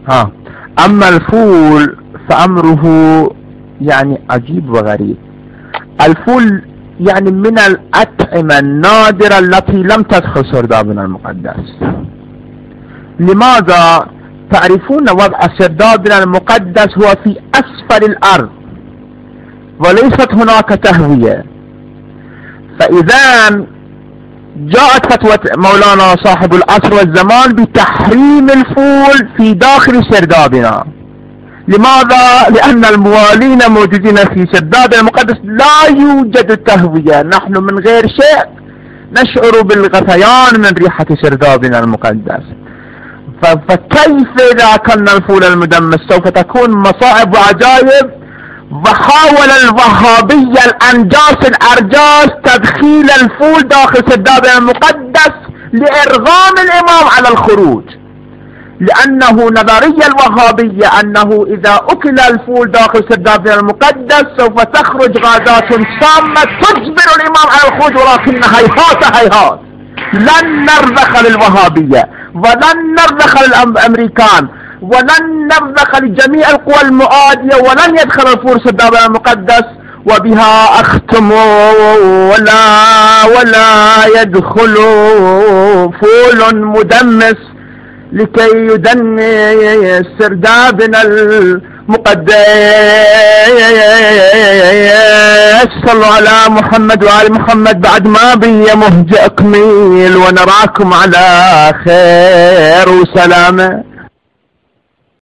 ها. اما الفول فامره يعني عجيب وغريب. الفول يعني من الاطعمة النادرة التي لم تدخل سردابنا المقدس. لماذا؟ تعرفون وضع سردابنا المقدس هو في اسفل الارض وليست هناك تهوية. فاذا جاءت فتوى مولانا صاحب العصر والزمان بتحريم الفول في داخل سردابنا. لماذا؟ لأن الموالين موجودين في سردابنا المقدس لا يوجد تهوية، نحن من غير شيء نشعر بالغثيان من ريحة سردابنا المقدس. فكيف إذا أكلنا الفول المدمس؟ سوف تكون مصائب وعجائب. وحاول الوهابية الأنجاس الأرجاس تدخيل الفول داخل سردابنا المقدس لإرغام الإمام على الخروج، لأنه نظرية الوهابية أنه إذا أكل الفول داخل سردابنا المقدس سوف تخرج غازات سامة تجبر الإمام على الخروج، ولكن هيهات هيهات لن نرضخ للوهابية ولن نرضخ للأمريكان ولن نرضخ لجميع القوى المعادية، ولن يدخل الفول سردابنا المقدس. وبها أختم ولا يدخل فول مدمس لكي يدنس سردابنا المقدس. صلوا على محمد وآل محمد. بعد ما بي مهجة أكمل ونراكم على خير وسلامة.